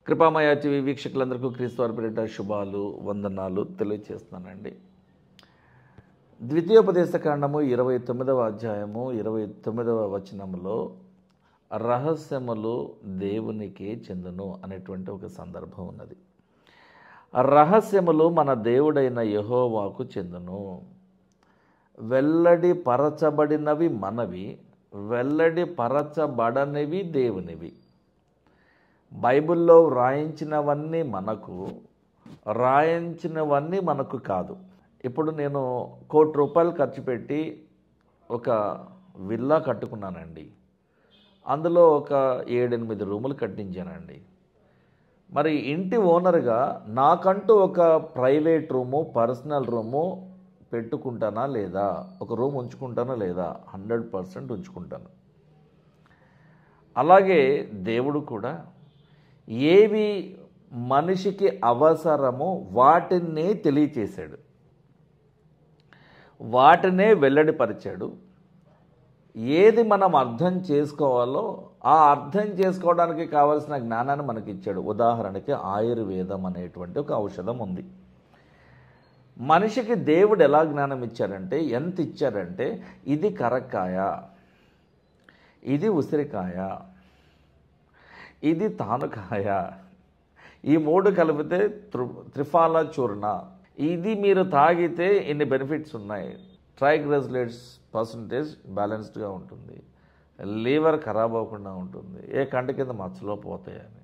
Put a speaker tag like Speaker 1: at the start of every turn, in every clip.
Speaker 1: కృపామయ TV వీక్షకులందరికీ క్రీస్తు వారి పేరిట శుభాలు వందనాలు తెలియజేస్తున్నానండి. ద్వితీయోపదేశకాండము 29వ అధ్యాయము 29వ వచనములో రహస్యములు దేవునికి చెందును అనేటువంటి ఒక సందర్భం ఉన్నది. రహస్యములు మన దేవుడైన యెహోవాకు చెందును. వెల్లడి పరచబడినవి మనవి, వెల్లడి పరచబడనివి దేవునివి. బైబిల్లో వ్రాయించినవన్నీ మనకు, రాయించినవన్నీ మనకు కాదు. ఇప్పుడు నేను ₹1,00,00,000 ఖర్చు పెట్టి ఒక విల్లా కట్టుకున్నానండి. అందులో ఒక 7-8 రూములు కట్టించానండి. మరి ఇంటి ఓనర్గా నాకంటూ ఒక ప్రైవేట్ రూము, పర్సనల్ రూము పెట్టుకుంటానా లేదా, ఒక రూమ్ ఉంచుకుంటానా లేదా? 100% ఉంచుకుంటాను. అలాగే దేవుడు కూడా ఏవి మనిషికి అవసరమో వాటినే తెలియచేశాడు, వాటినే వెల్లడిపరిచాడు. ఏది మనం అర్థం చేసుకోవాలో ఆ అర్థం చేసుకోవడానికి కావలసిన జ్ఞానాన్ని మనకి ఇచ్చాడు. ఉదాహరణకి ఆయుర్వేదం అనేటువంటి ఒక ఔషధం ఉంది. మనిషికి దేవుడు ఎలా జ్ఞానం ఇచ్చారంటే, ఎంత ఇచ్చారంటే, ఇది కరక్కాయ, ఇది ఉసిరికాయ, ఇది తానుకాయ, ఈ 3 కలిపితే త్రిఫాల చూర్ణ, ఇది మీరు తాగితే ఇన్ని బెనిఫిట్స్ ఉన్నాయి. ట్రైగ్లిసరైడ్స్ పర్సంటేజ్ బ్యాలెన్స్డ్గా ఉంటుంది, లివర్ ఖరాబ్ అవ్వకుండా ఉంటుంది, ఏ కంటి కింద మచ్చలో పోతాయని,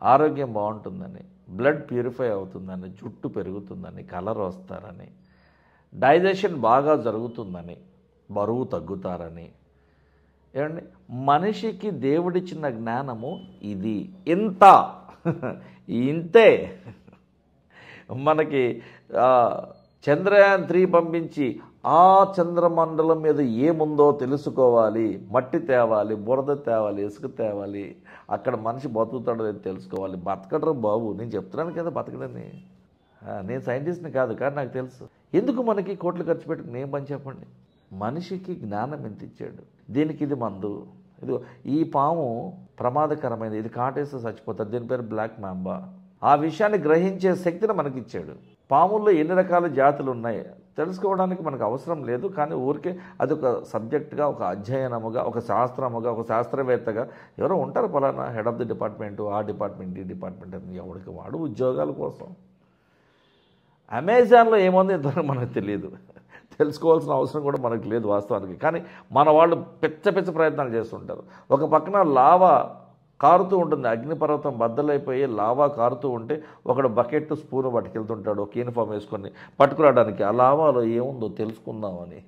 Speaker 1: ఆరోగ్యం బాగుంటుందని, బ్లడ్ ప్యూరిఫై అవుతుందని, జుట్టు పెరుగుతుందని, కలర్ వస్తారని, డైజెషన్ బాగా జరుగుతుందని, బరువు తగ్గుతారని. ఏమండి, మనిషికి దేవుడిచ్చిన జ్ఞానము ఇది, ఇంతే. మనకి చంద్రయాన్ 3 పంపించి ఆ చంద్రమండలం మీద ఏముందో తెలుసుకోవాలి, మట్టి తేవాలి, బురద తేవాలి, ఇసుక తేవాలి, అక్కడ మనిషి బతుకుతాడో లేదో తెలుసుకోవాలి. బతకడరు బాబు, నేను చెప్తున్నాను కదా బతకడని. నేను సైంటిస్ట్ని కాదు, కానీ నాకు తెలుసు. ఎందుకు మనకి కోట్లు ఖర్చు పెట్టుకుని ఏం పని చెప్పండి? మనిషికి జ్ఞానం ఎంత ఇచ్చాడు. దీనికి ఇది మందు, ఇది ఈ పాము ప్రమాదకరమైనది, ఇది కాటేస్తే చచ్చిపోతుంది, దీని పేరు బ్లాక్ మ్యాంబా. ఆ విషయాన్ని గ్రహించే శక్తిని మనకి ఇచ్చాడు. పాముల్లో ఎన్ని రకాల జాతులు ఉన్నాయి తెలుసుకోవడానికి మనకు అవసరం లేదు, కానీ ఊరికే అది ఒక సబ్జెక్ట్గా, ఒక అధ్యయనముగా, ఒక శాస్త్రముగా, ఒక శాస్త్రవేత్తగా ఎవరో ఉంటారు, పలానా హెడ్ ఆఫ్ ది డిపార్ట్మెంట్, ఆ డిపార్ట్మెంట్, ఈ డిపార్ట్మెంట్ అని. ఎవరికి వాడు ఉద్యోగాల కోసం. అమెజాన్లో ఏముంది ఇంతవరకు మనకు తెలియదు, తెలుసుకోవాల్సిన అవసరం కూడా మనకు లేదు వాస్తవానికి. కానీ మన వాళ్ళు పిచ్చ ప్రయత్నాలు చేస్తుంటారు. ఒక పక్కన లావా కారుతూ ఉంటుంది, అగ్నిపర్వతం బద్దలైపోయి లావా కారుతూ ఉంటే ఒకడు బకెట్ స్పూన్ పట్టుకెళ్తుంటాడు, ఒక యూనిఫామ్ వేసుకొని పట్టుకురావడానికి. ఆ లావాలో ఏముందో తెలుసుకుందామని.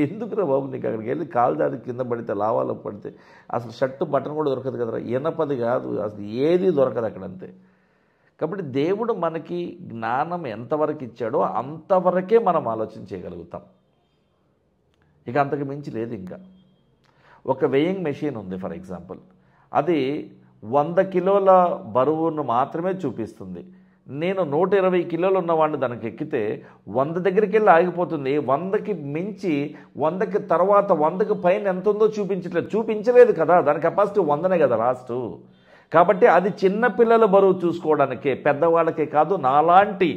Speaker 1: ఎందుకురా బాబు, నీకు అక్కడికి వెళ్ళి కాలు దాడి కింద పడితే, లావాలో పడితే అసలు షర్టు బటన్ కూడా దొరకదు కదరా, ఇనపది కాదు అసలు, ఏది దొరకదు అక్కడ, అంతే. కాబట్టి దేవుడు మనకి జ్ఞానం ఎంతవరకు ఇచ్చాడో అంతవరకే మనం ఆలోచన చేయగలుగుతాం. ఇక అంతకు మించి లేదు. ఇంకా ఒక వెయింగ్ మెషిన్ ఉంది ఫర్ ఎగ్జాంపుల్, అది 100 కిలోల బరువును మాత్రమే చూపిస్తుంది. నేను 120 కిలోలు ఉన్నవాడిని దానికి ఎక్కితే 100 దగ్గరికి వెళ్ళి ఆగిపోతుంది. 100కి మించి, 100కి తర్వాత, 100కి పైన ఎంత ఉందో చూపించలేదు కదా, దాని కెపాసిటీ 100నే కదా లాస్ట్. కాబట్టి అది చిన్నపిల్లల బరువు చూసుకోవడానికే, పెద్దవాళ్ళకే కాదు, నాలాంటి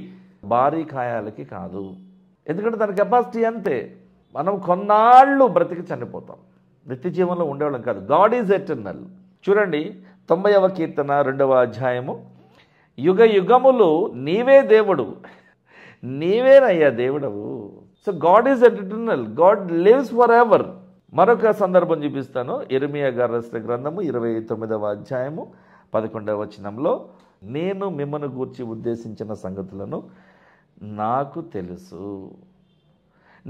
Speaker 1: భారీ కాయాలకి కాదు. ఎందుకంటే దాని కెపాసిటీ అంతే. మనం కొన్నాళ్ళు బ్రతికి చనిపోతాం, నిత్య జీవనంలో ఉండేవాళ్ళం కాదు. God is eternal. చూడండి 90వ కీర్తన 2వ అధ్యాయము, యుగ యుగములు నీవే దేవుడు, నీవేనయ్యా దేవుడవు. So God is eternal, God lives for ever. మరొక సందర్భం చూపిస్తాను. ఇర్మియా గారు రాసిన గ్రంథము 29వ అధ్యాయము 11వ వచనంలో, నేను మిమ్మల్ని గూర్చి ఉద్దేశించిన సంగతులను నాకు తెలుసు,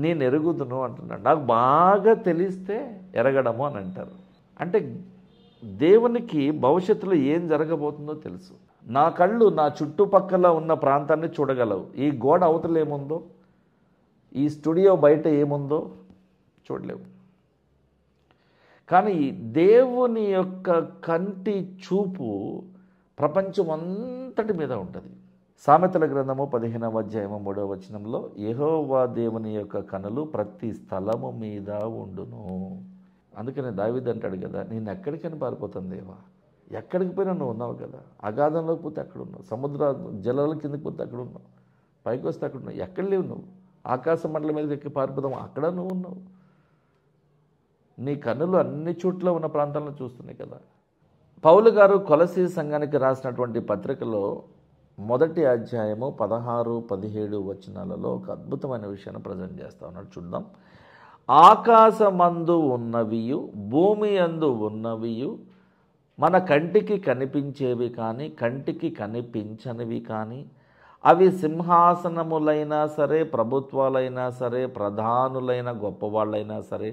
Speaker 1: నేను ఎరుగుదును అంటున్నాడు. నాకు బాగా తెలిస్తే ఎరగడము అని అంటారు. అంటే దేవునికి భవిష్యత్తులో ఏం జరగబోతుందో తెలుసు. నా కళ్ళు నా చుట్టుపక్కల ఉన్న ప్రాంతాన్ని చూడగలవు. ఈ గోడ అవతల ఏముందో, ఈ స్టూడియో బయట ఏముందో చూడలేవు. కానీ దేవుని యొక్క కంటి చూపు ప్రపంచం అంతటి మీద ఉంటుంది. సామెతల గ్రంథము 15వ అధ్యాయము 3వ వచనంలో, యెహోవా దేవుని యొక్క కనులు ప్రతి స్థలము మీద ఉండును. అందుకని దావీదు అంటాడు కదా, నేను ఎక్కడికని పారిపోతాను దేవా, ఎక్కడికి పోయినా నువ్వు ఉన్నావు కదా. అగాధంలోకి పోతే అక్కడ ఉన్నావు, సముద్ర జలాల కిందకి పోతే అక్కడ ఉన్నావు, పైకి వస్తే అక్కడ ఉన్నావు. ఎక్కడ లేవు నువ్వు. ఆకాశ మండలం మీద ఎక్కి పారిపోదాం, అక్కడ నువ్వు ఉన్నావు. నీ కన్నులు అన్ని చోట్ల ఉన్న ప్రాంతాలను చూస్తున్నాయి కదా. పౌలు గారు కొలసీ సంఘానికి రాసినటువంటి పత్రికలో 1వ అధ్యాయము 16, 17 వచనాలలో ఒక అద్భుతమైన విషయాన్ని ప్రజెంట్ చేస్తా ఉన్నాడు. చూద్దాం. ఆకాశమందు ఉన్నవియు భూమి యందు ఉన్నవియు మన కంటికి కనిపించేవి కానీ కంటికి కనిపించనివి కానీ, అవి సింహాసనములైనా సరే, ప్రభుత్వాలైనా సరే, ప్రధానులైన గొప్పవాళ్ళైనా సరే,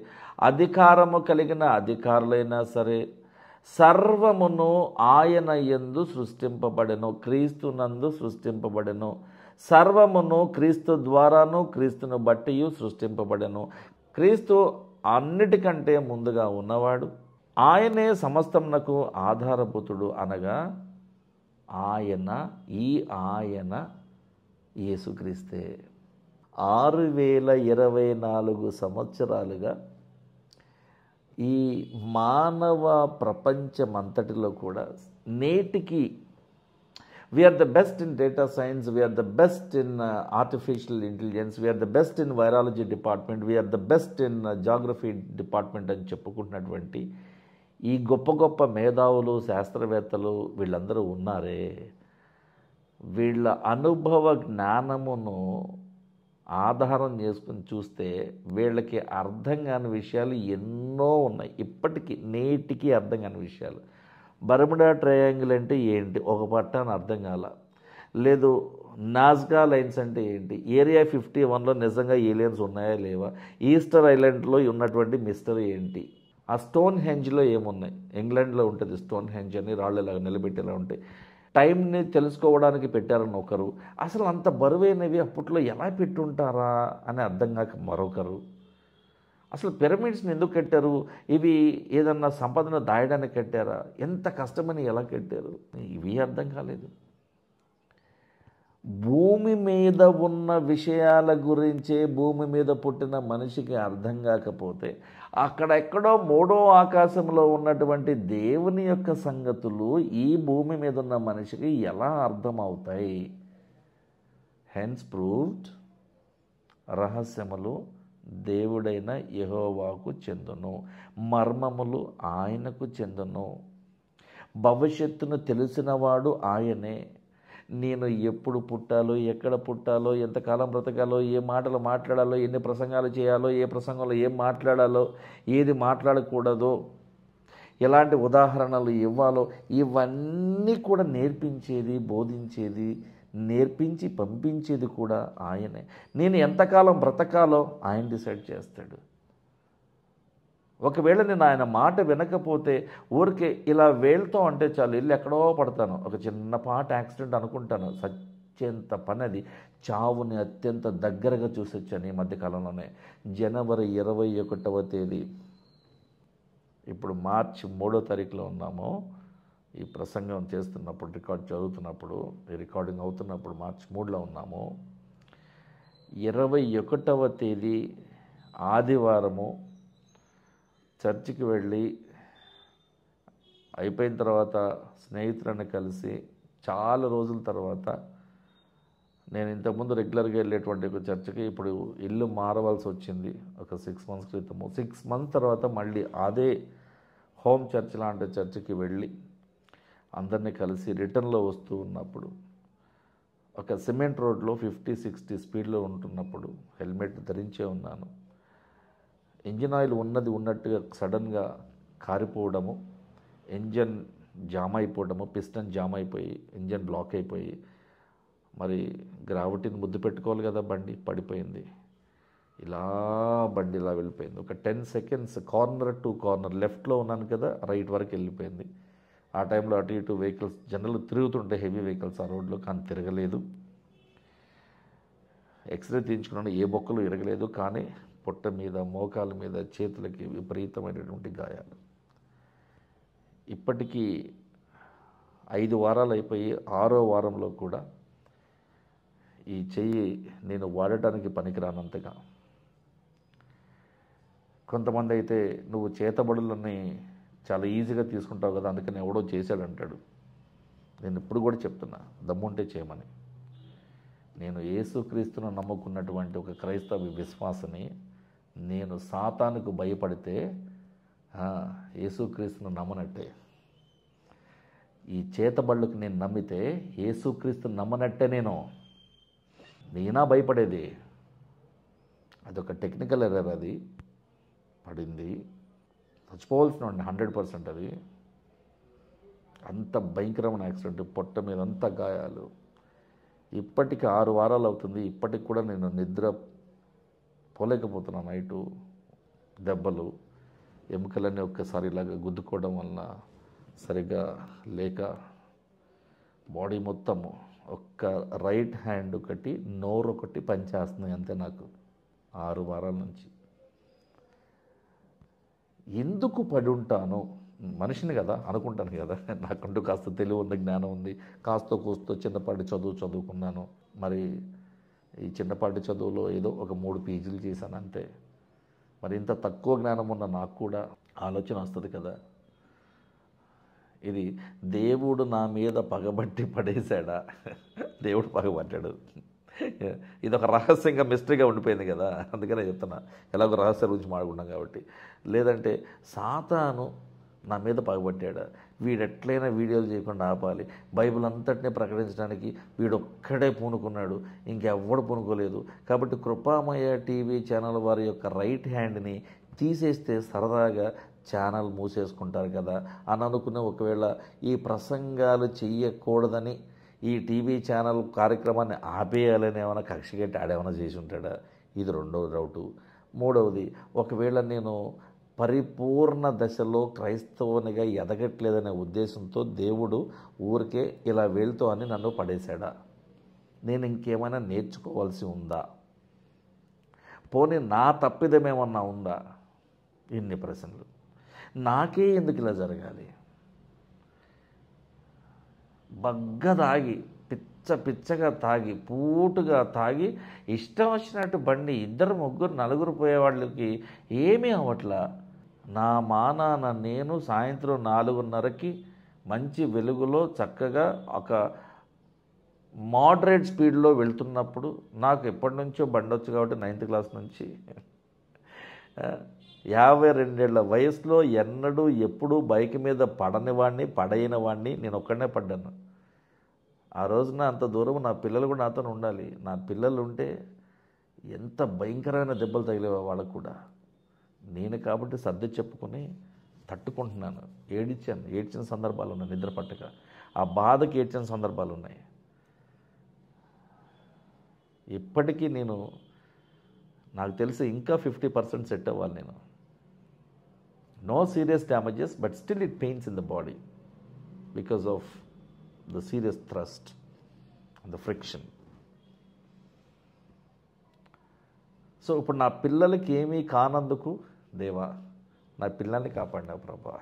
Speaker 1: అధికారము కలిగిన అధికారులైనా సరే, సర్వమును ఆయన యందు సృష్టింపబడెను, క్రీస్తునందు సృష్టింపబడెను. సర్వమును క్రీస్తు ద్వారాను క్రీస్తును బట్టి సృష్టింపబడెను. క్రీస్తు అన్నిటికంటే ముందుగా ఉన్నవాడు. ఆయనే సమస్తమునకు ఆధారభూతుడు. అనగా ఆయన యేసుక్రీస్తే. 6024 సంవత్సరాలుగా ఈ మానవ ప్రపంచమంతటిలో కూడా నేటికి we are the best in data science, we are the best in artificial intelligence, we are the best in virology department, we are the best in geography department అని చెప్పుకుంటున్నటువంటి ఈ గొప్ప గొప్ప మేధావులు, శాస్త్రవేత్తలు వీళ్ళందరూ ఉన్నారే, వీళ్ళ అనుభవ జ్ఞానమును ఆధారం చేసుకుని చూస్తే వీళ్ళకి అర్థం కాని విషయాలు ఎన్నో ఉన్నాయి. ఇప్పటికీ నేటికి అర్థం కాని విషయాలు. బర్ముడా ట్రయాంగిల్ అంటే ఏంటి ఒక పట్టాన్ని అర్థం కాల. లేదు నాజ్కా లైన్స్ అంటే ఏంటి, ఏరియా 51లో నిజంగా ఏలియన్స్ ఉన్నాయా లేవా, ఈస్టర్ ఐలాండ్లో ఉన్నటువంటి మిస్టరీ ఏంటి, ఆ స్టోన్ హెంజ్లో ఏమున్నాయి, ఇంగ్లాండ్లో ఉంటుంది స్టోన్ హెంజ్ అని, రాళ్ళు ఇలా నిలబెట్టేలా ఉంటాయి. టైంని తెలుసుకోవడానికి పెట్టారని ఒకరు, అసలు అంత బరువైనవి అప్పట్లో ఎలా పెట్టుంటారా అని అర్థం కాక మరొకరు, అసలు పిరమిడ్స్ని ఎందుకు కట్టారు, ఇవి ఏదన్నా సంపదను దాయడానికి కట్టారా, ఎంత కష్టమని ఎలా కట్టారు, ఇవి అర్థం కాలేదు. భూమి మీద ఉన్న విషయాల గురించే భూమి మీద పుట్టిన మనిషికి అర్థం కాకపోతే అక్కడెక్కడో 3వ ఆకాశంలో ఉన్నటువంటి దేవుని యొక్క సంగతులు ఈ భూమి మీద ఉన్న మనిషికి ఎలా అర్థమవుతాయి? హెన్స్ ప్రూవ్డ్, రహస్యములు దేవుడైన యెహోవాకు చెందును, మర్మములు ఆయనకు చెందును. భవిష్యత్తును తెలిసినవాడు ఆయనే. నేను ఎప్పుడు పుట్టాలో, ఎక్కడ పుట్టాలో, ఎంతకాలం బ్రతకాలో, ఏ మాటలు మాట్లాడాలో, ఎన్ని ప్రసంగాలు చేయాలో, ఏ ప్రసంగంలో ఏం మాట్లాడాలో, ఏది మాట్లాడకూడదో, ఎలాంటి ఉదాహరణలు ఇవ్వాలో, ఇవన్నీ కూడా నేర్పించేది, బోధించేది, నేర్పించి పంపించేది కూడా ఆయనే. నేను ఎంతకాలం బ్రతకాలో ఆయన డిసైడ్ చేస్తాడు. ఒకవేళ నేను ఆయన మాట వినకపోతే ఊరికే ఇలా వేలుతో అంటే చాలు ఇల్లు ఎక్కడో పడతాను, ఒక చిన్నపాటి యాక్సిడెంట్ అనుకుంటాను, సత్యంత పని అది. చావుని అత్యంత దగ్గరగా చూసొచ్చాను ఈ మధ్యకాలంలోనే. జనవరి 21వ తేదీ, ఇప్పుడు మార్చి 3వ తారీఖులో ఉన్నాము. ఈ ప్రసంగం చేస్తున్నప్పుడు, రికార్డ్ చదువుతున్నప్పుడు, ఈ రికార్డింగ్ అవుతున్నప్పుడు మార్చి 3లో ఉన్నాము. 21వ తేదీ ఆదివారము చర్చికి వెళ్ళి అయిపోయిన తర్వాత స్నేహితులను కలిసి చాలా రోజుల తర్వాత, నేను ఇంతకుముందు రెగ్యులర్గా వెళ్ళేటువంటి ఒక చర్చికి ఇప్పుడు ఇల్లు మారవలసి వచ్చింది ఒక 6 months క్రితము. 6 months తర్వాత మళ్ళీ అదే హోమ్ చర్చ్ లాంటి చర్చికి వెళ్ళి అందరినీ కలిసి రిటర్న్లో వస్తూ ఉన్నప్పుడు ఒక సిమెంట్ రోడ్లో 50-60 స్పీడ్లో ఉంటున్నప్పుడు హెల్మెట్ ధరించే ఉన్నాను. ఇంజిన్ ఆయిల్ ఉన్నట్టుగా సడన్గా కారిపోవడము, ఇంజన్ జామ్ అయిపోవడము, పిస్టన్ జామ్ అయిపోయి ఇంజన్ బ్లాక్ అయిపోయి, మరి గ్రావిటీని ముద్దు పెట్టుకోవాలి కదా, బండి పడిపోయింది. ఇలా బండి ఇలా వెళ్ళిపోయింది. ఒక 10 seconds కార్నర్ టు కార్నర్, లెఫ్ట్లో ఉన్నాను కదా, రైట్ వరకు వెళ్ళిపోయింది. ఆ టైంలో అటు ఇటు వెహికల్స్ జనరల్ తిరుగుతుంటే హెవీ వెహికల్స్ ఆ రోడ్లో, కానీ తిరగలేదు. ఎక్స్రే తీయించుకున్నాను, ఏ బొక్కలు ఇరగలేదు, కానీ పొట్ట మీద, మోకాల మీద, చేతులకి విపరీతమైనటువంటి గాయాలు. ఇప్పటికీ 5 వారాలు అయిపోయి 6వ వారంలో కూడా ఈ చెయ్యి నేను వాడటానికి పనికిరానంతగా. కొంతమంది అయితే నువ్వు చేతబడులని చాలా ఈజీగా తీసుకుంటావు కదా, అందుకని ఎవడో చేశాడు అంటాడు. నేను ఇప్పుడు కూడా చెప్తున్నా, దమ్ముంటే చేయమని. నేను యేసుక్రీస్తును నమ్ముకున్నటువంటి ఒక క్రైస్తవ విశ్వాసని, నేను సాతానుకు భయపడితే యేసుక్రీస్తును నమ్మనట్టే. ఈ చేతబళ్ళకు నేను నమ్మితే యేసుక్రీస్తును నమ్మనట్టే. నేనా భయపడేది? అదొక టెక్నికల్ ఎర్రర్, అది పడింది, చచ్చిపోవాల్సిన 100%. అది అంత భయంకరమైన యాక్సిడెంట్, పొట్ట మీద అంత గాయాలు. ఇప్పటికి 6 వారాలు అవుతుంది, ఇప్పటికి కూడా నేను నిద్ర పోలేకపోతున్నాను. నైటు దెబ్బలు, ఎముకలన్నీ ఒక్కసారి ఇలాగ గుద్దుకోవడం వలన సరిగ్గా లేక బాడీ మొత్తము, ఒక్క రైట్ హ్యాండ్ ఒకటి, నోరు ఒకటి పనిచేస్తుంది అంతే నాకు 6 వారాల నుంచి. ఎందుకు పడి ఉంటాను? మనిషిని కదా, అనుకుంటాను కదా, నాకంటూ కాస్త తెలివి ఉంది, జ్ఞానం ఉంది, కాస్త కూస్తో చిన్నపాటి చదువుకున్నాను. మరి ఈ చిన్నపాటి చదువులో ఏదో ఒక 3 పీజీలు చేశాను అంతే. మరి ఇంత తక్కువ జ్ఞానం ఉన్న నాకు కూడా ఆలోచన వస్తుంది కదా, ఇది దేవుడు నా మీద పగబట్టి పడేశాడా? దేవుడు పగబట్టాడు. ఇది ఒక రహస్యంగా మిస్టరీగా ఉండిపోయింది కదా, అందుకనే చెప్తున్నా, ఎలాగో రహస్య గురించి మాట్లాడుకున్నాం కాబట్టి. లేదంటే సాతాను నా మీద పగబట్టాడా? వీడు ఎట్లయినా వీడియోలు చేయకుండా ఆపాలి, బైబిల్ అంతటినీ ప్రకటించడానికి వీడొక్కడే పూనుకున్నాడు, ఇంకెవ్వడు పూనుకోలేదు. కాబట్టి కృపామయ టీవీ ఛానల్ వారి యొక్క రైట్ హ్యాండ్ని తీసేస్తే సరదాగా ఛానల్ మూసేసుకుంటారు కదా అని అనుకున్న, ఒకవేళ ఈ ప్రసంగాలు చెయ్యకూడదని ఈ టీవీ ఛానల్ కార్యక్రమాన్ని ఆపేయాలని ఏమైనా కక్షగట్టి ఆడేమైనా చేసి ఉంటాడా? ఇది రెండవ డౌటు. మూడవది, ఒకవేళ నేను పరిపూర్ణ దశలో క్రైస్తవునిగా ఎదగట్లేదనే ఉద్దేశంతో దేవుడు ఊరికే ఇలా వెళ్తూ అని నన్ను పడేశాడా? నేను ఇంకేమైనా నేర్చుకోవాల్సి ఉందా? పోనీ నా తప్పిదమేమన్నా ఉందా? ఇన్ని ప్రశ్నలు. నాకే ఎందుకు ఇలా జరగాలి? బగ్గ తాగి, పిచ్చగా తాగి, పూటుగా తాగి, ఇష్టం వచ్చినట్టు బండి 2, 3, 4 పోయేవాళ్ళకి ఏమీ అవ్వట్లా. నా మానాన నేను సాయంత్రం 4:30కి మంచి వెలుగులో చక్కగా ఒక మోడరేట్ స్పీడ్లో వెళ్తున్నప్పుడు, నాకు ఎప్పటి నుంచో బండి వచ్చు కాబట్టి 9th క్లాస్ నుంచి, 52 ఏళ్ల వయసులో ఎన్నడూ ఎప్పుడూ బైక్ మీద పడైన వాడిని నేను ఒక్కడనే పడ్డాను. ఆ రోజున అంత దూరం నా పిల్లలు కూడా నాతో ఉండాలి. నా పిల్లలు ఉంటే ఎంత భయంకరమైన దెబ్బలు తగిలేవో వాళ్ళకు కూడా. నేను కాబట్టి సర్ది చెప్పుకొని తట్టుకుంటున్నాను. ఏడ్చిన సందర్భాలు ఉన్నాయి, నిద్ర పట్టక, ఆ బాధకి ఏడ్చిన సందర్భాలు ఉన్నాయి. ఇప్పటికీ నాకు తెలిసి ఇంకా 50% సెట్ అవ్వాలి నేను. No serious damages, but still it pains in the body because of the serious thrust and the friction. So ఇప్పుడు నా పిల్లలకి ఏమీ కానందుకు దేవా, నా పిల్లల్ని కాపాడినావు ప్రభా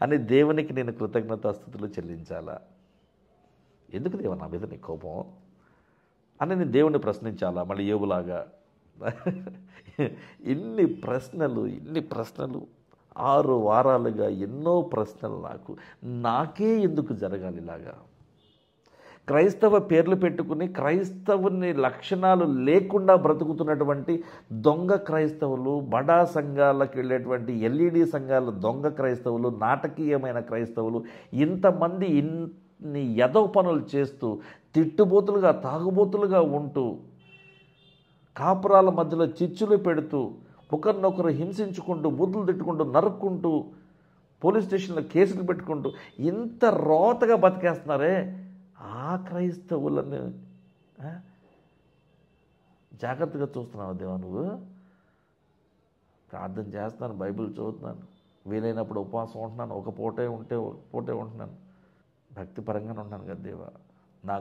Speaker 1: అని దేవునికి నేను కృతజ్ఞతాస్తుతులు చెల్లించాలా? ఎందుకు దేవా నా మీద నీ కోపం అని నేను దేవుణ్ణి ప్రశ్నించాలా? మళ్ళీ యోబులాగా ఇన్ని ప్రశ్నలు 6 వారాలుగా ఎన్నో ప్రశ్నలు. నాకే ఎందుకు జరగాలి ఇలాగా? క్రైస్తవ పేర్లు పెట్టుకుని క్రైస్తవుని లక్షణాలు లేకుండా బ్రతుకుతున్నటువంటి దొంగ క్రైస్తవులు, బడా సంఘాలకు వెళ్ళేటువంటి ఎల్ఈడి సంఘాలు దొంగ క్రైస్తవులు, నాటకీయమైన క్రైస్తవులు, ఇంతమంది ఇన్ని ఎదవ పనులు చేస్తూ, తిట్టుబోతులుగా, తాగుబోతులుగా ఉంటూ, కాపురాల మధ్యలో చిచ్చులు పెడుతూ, ఒకరినొకరు హింసించుకుంటూ, బూతులు తిట్టుకుంటూ, నరుక్కుంటూ, పోలీస్ స్టేషన్లో కేసులు పెట్టుకుంటూ ఇంత రోతగా బతికేస్తున్నారే, ఆ క్రైస్తవులను జాగ్రత్తగా చూస్తున్నావు దేవా నువ్వు? ప్రార్థన చేస్తున్నాను, బైబిల్ చదువుతున్నాను, వీలైనప్పుడు ఉపవాసం ఉంటున్నాను, ఒక పూటే ఉంటున్నాను, భక్తిపరంగానే ఉంటున్నాను కదా దేవా. నా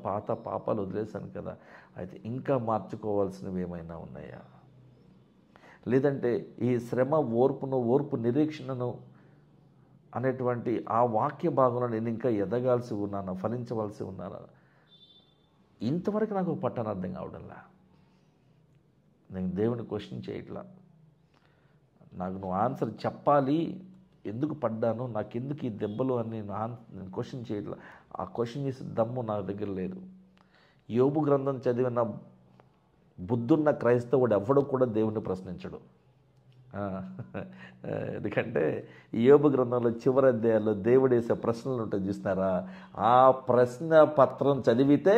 Speaker 1: పాత పాపాలు వదిలేశాను కదా, అయితే ఇంకా మార్చుకోవాల్సినవి ఏమైనా ఉన్నాయా? లేదంటే ఈ శ్రమ ఓర్పు నిరీక్షణను అనేటువంటి ఆ వాక్య భాగంలో నేను ఇంకా ఎదగాల్సి ఉన్నానా, ఫలించవలసి ఉన్నానా? ఇంతవరకు నాకు పట్టణ అర్థం కావడంలా. నేను దేవుని క్వశ్చన్ చేయట్లా. నాకు నువ్వు ఆన్సర్ చెప్పాలి ఎందుకు పడ్డాను, నాకెందుకు ఈ దెబ్బలు అని నేను క్వశ్చన్ చేయట్లా. ఆ క్వశ్చన్ చేసే దమ్ము నా దగ్గర లేదు. యోబు గ్రంథం చదివిన బుద్ధున్న క్రైస్తవుడు ఎవడో కూడా దేవుణ్ణి ప్రశ్నించడు. ఎందుకంటే యోబు గ్రంథంలో చివరి అధ్యాయాల్లో దేవుడు వేసే ప్రశ్నలు ఉంటాయి చూస్తున్నారా, ఆ ప్రశ్న పత్రం చదివితే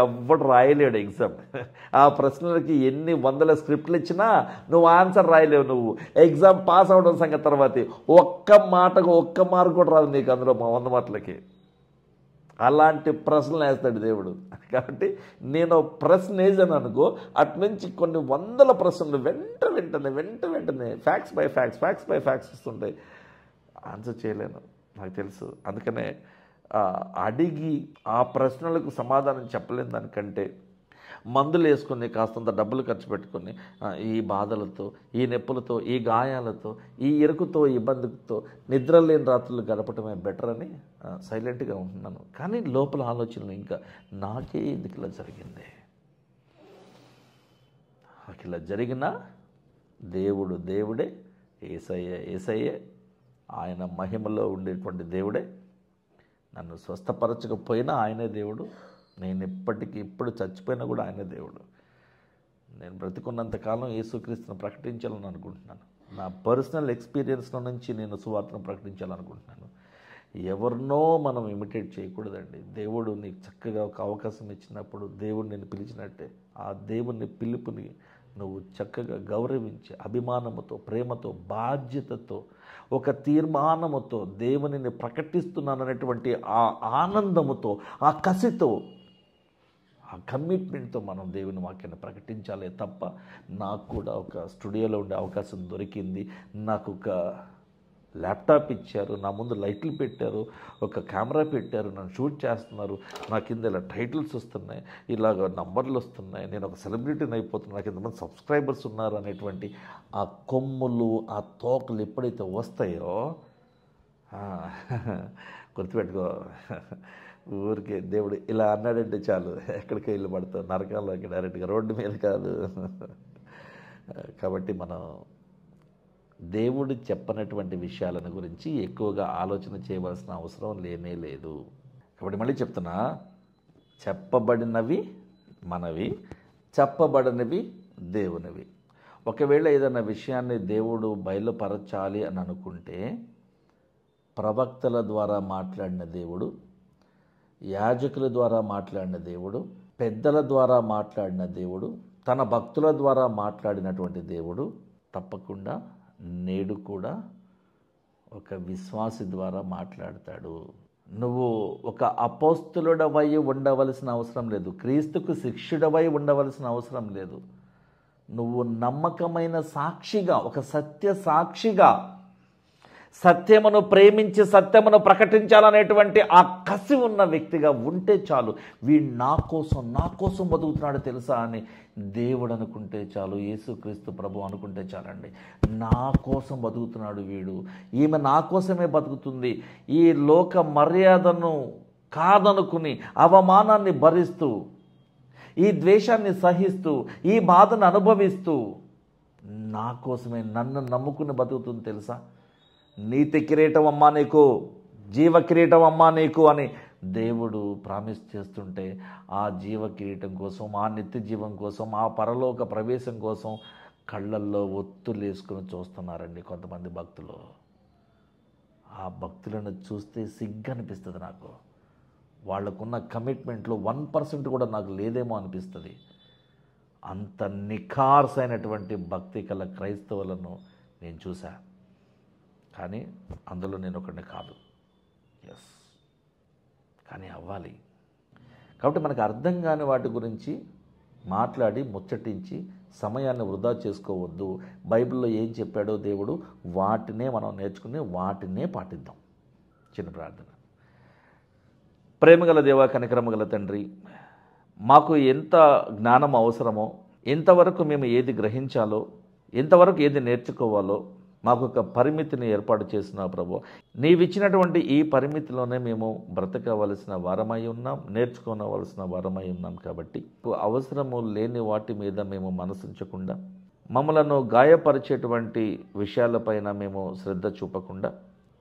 Speaker 1: ఎవడు రాయలేడు ఎగ్జామ్. ఆ ప్రశ్నలకి ఎన్ని వందల స్క్రిప్ట్లు ఇచ్చినా నువ్వు ఆన్సర్ రాయలేవు. నువ్వు ఎగ్జామ్ పాస్ అవడం సంగతి తర్వాత ఒక్క మాటకు ఒక్క మార్కు కూడా రాదు నీకు అందులో 100 మాటలకి. అలాంటి ప్రశ్నలు వేస్తాడు దేవుడు. కాబట్టి నేను ప్రశ్న వేసాను అనుకో, అటు నుంచి కొన్ని వందల ప్రశ్నలు వెంటనే ఫ్యాక్ట్స్ బై ఫ్యాక్ట్స్ వస్తుంటాయి. ఆన్సర్ చేయలేను, నాకు తెలుసు. అందుకనే అడిగి ఆ ప్రశ్నలకు సమాధానం చెప్పలేని దానికంటే మందులు వేసుకొని కాస్తంత డబ్బులు ఖర్చు పెట్టుకొని ఈ బాధలతో, ఈ నొప్పులతో, ఈ గాయాలతో, ఈ ఎరుకుతో, ఇబ్బందితో నిద్రలేని రాత్రులు గడపటమే బెటర్ అని సైలెంట్గా ఉంటున్నాను. కానీ లోపల ఆలోచనలు ఇంకా నాకే ఎందుకు ఇలా జరిగింది, నాకు ఇలా జరిగినా దేవుడే, యేసయ్యే ఆయన మహిమలో ఉండేటువంటి దేవుడే. నన్ను స్వస్థపరచకపోయినా ఆయనే దేవుడు. నేను ఇప్పుడు చచ్చిపోయినా కూడా ఆయనే దేవుడు. నేను బ్రతికున్నంతకాలం యేసుక్రీస్తును ప్రకటించాలని అనుకుంటున్నాను. నా పర్సనల్ ఎక్స్పీరియన్స్లో నుంచి నేను సువార్తను ప్రకటించాలనుకుంటున్నాను. ఎవరినో మనం ఇమిటేట్ చేయకూడదండి. దేవుడు నీకు చక్కగా ఒక అవకాశం ఇచ్చినప్పుడు దేవుడు నేను పిలిచినట్టే ఆ దేవుని పిలుపుని నువ్వు చక్కగా గౌరవించి అభిమానముతో, ప్రేమతో, బాధ్యతతో, ఒక తీర్మానముతో దేవునిని ప్రకటిస్తున్నాననేటువంటి ఆ ఆనందముతో, ఆ కసితో, ఆ కమిట్మెంట్తో మనం దేవుని వాక్యాన్ని ప్రకటించాలే తప్ప నాకు కూడా ఒక స్టూడియోలో ఉండే అవకాశం దొరికింది, నాకు ఒక ల్యాప్టాప్ ఇచ్చారు, నా ముందు లైట్లు పెట్టారు, ఒక కెమెరా పెట్టారు, నన్ను షూట్ చేస్తున్నారు, నా కింద ఇలా టైటిల్స్ వస్తున్నాయి, ఇలాగ నంబర్లు వస్తున్నాయి, నేను ఒక సెలబ్రిటీని అయిపోతున్నాను, నాకు ఇంతమంది సబ్స్క్రైబర్స్ ఉన్నారు అనేటువంటి ఆ కొమ్ములు, ఆ తోకలు ఎప్పుడైతే వస్తాయో గుర్తుపెట్టుకో, ఊరికే దేవుడు ఇలా అన్నాడంటే చాలు ఎక్కడికి ఇల్లు పడతావు, నరకాల్లోకి డైరెక్ట్గా, రోడ్డు మీద కాదు. కాబట్టి మనం దేవుడు చెప్పనటువంటి విషయాలను గురించి ఎక్కువగా ఆలోచన చేయవలసిన అవసరం లేనే లేదు. కాబట్టి మళ్ళీ చెప్తున్నా, చెప్పబడినవి మనవి, చెప్పబడినవి దేవునివి. ఒకవేళ ఏదైనా విషయాన్ని దేవుడు బయలుపరచాలి అని అనుకుంటే ప్రవక్తల ద్వారా మాట్లాడిన దేవుడు, యాజకుల ద్వారా మాట్లాడిన దేవుడు, పెద్దల ద్వారా మాట్లాడిన దేవుడు, తన భక్తుల ద్వారా మాట్లాడినటువంటి దేవుడు తప్పకుండా నేడు కూడా ఒక విశ్వాసి ద్వారా మాట్లాడతాడు. నువ్వు ఒక అపోస్తులుడవై ఉండవలసిన అవసరం లేదు, క్రీస్తుకు శిష్యుడవై ఉండవలసిన అవసరం లేదు. నువ్వు నమ్మకమైన సాక్షిగా, ఒక సత్య సాక్షిగా, సత్యమును ప్రేమించి సత్యమును ప్రకటించాలనేటువంటి ఆ కసి ఉన్న వ్యక్తిగా ఉంటే చాలు. వీడు నా కోసం బతుకుతున్నాడు తెలుసా అని దేవుడు అనుకుంటే చాలు, యేసుక్రీస్తు ప్రభు అనుకుంటే చాలండి. నా కోసం బతుకుతున్నాడు వీడు, ఈమె నా కోసమే బతుకుతుంది, ఈ లోక మర్యాదను కాదనుకుని అవమానాన్ని భరిస్తూ, ఈ ద్వేషాన్ని సహిస్తూ, ఈ బాధను అనుభవిస్తూ నా కోసమే, నన్ను నమ్ముకుని బతుకుతుంది తెలుసా. నీతి కిరీటం అమ్మా నీకు, జీవ కిరీటం అమ్మా నీకు అని దేవుడు ప్రామిస్ చేస్తుంటే ఆ జీవ కిరీటం కోసం, ఆ నిత్య జీవం కోసం, ఆ పరలోక ప్రవేశం కోసం కళ్ళల్లో ఒత్తులు వేసుకుని చూస్తున్నారండి కొంతమంది భక్తులు. ఆ భక్తులను చూస్తే సిగ్గు అనిపిస్తుంది నాకు. వాళ్ళకున్న కమిట్మెంట్లో 1% కూడా నాకు లేదేమో అనిపిస్తుంది. అంత నిఖార్సైనటువంటి భక్తి కల క్రైస్తవులను నేను చూసా. కానీ అందులో నేను ఒకడిని కాదు. ఎస్, కానీ అవ్వాలి. కాబట్టి మనకు అర్థం కాని వాటి గురించి మాట్లాడి ముచ్చటించి సమయాన్ని వృధా చేసుకోవద్దు. బైబిల్లో ఏం చెప్పాడో దేవుడు వాటినే మనం నేర్చుకుని వాటినే పాటిద్దాం. చిన్న ప్రార్థన. ప్రేమగల దేవా, కనికరమగల తండ్రి, మాకు ఎంత జ్ఞానం అవసరమో, ఎంతవరకు మేము ఏది గ్రహించాలో, ఎంతవరకు ఏది నేర్చుకోవాలో మాకు ఒక పరిమితిని ఏర్పాటు చేసినావు ప్రభు. నీవిచ్చినటువంటి ఈ పరిమితిలోనే మేము బ్రతకవలసిన వారమై ఉన్నాం, నేర్చుకోవలసిన వారమై ఉన్నాం. కాబట్టి అవసరము లేని వాటి మీద మేము మనసుంచకుండా మమ్మలను గాయపరిచేటువంటి విషయాలపైన మేము శ్రద్ధ చూపకుండా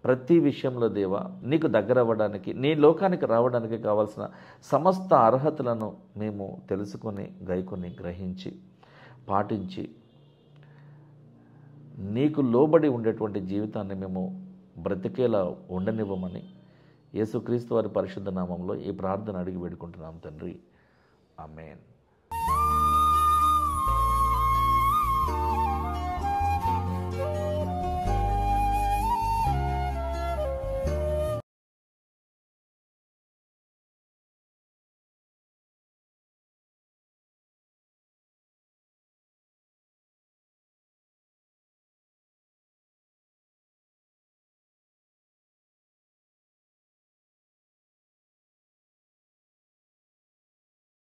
Speaker 1: ప్రతి విషయంలో దేవా నీకు దగ్గర అవ్వడానికి, నీ లోకానికి రావడానికి కావాల్సిన సమస్త అర్హతలను మేము తెలుసుకొని, గైకొని, గ్రహించి, పాటించి నీకు లోబడి ఉండేటువంటి జీవితాన్ని మేము బ్రతికేలా ఉండనివ్వమని యేసుక్రీస్తు వారి పరిశుద్ధ నామంలో ఈ ప్రార్థన అడిగి వేడుకుంటున్నాం తండ్రి. ఆమేన్.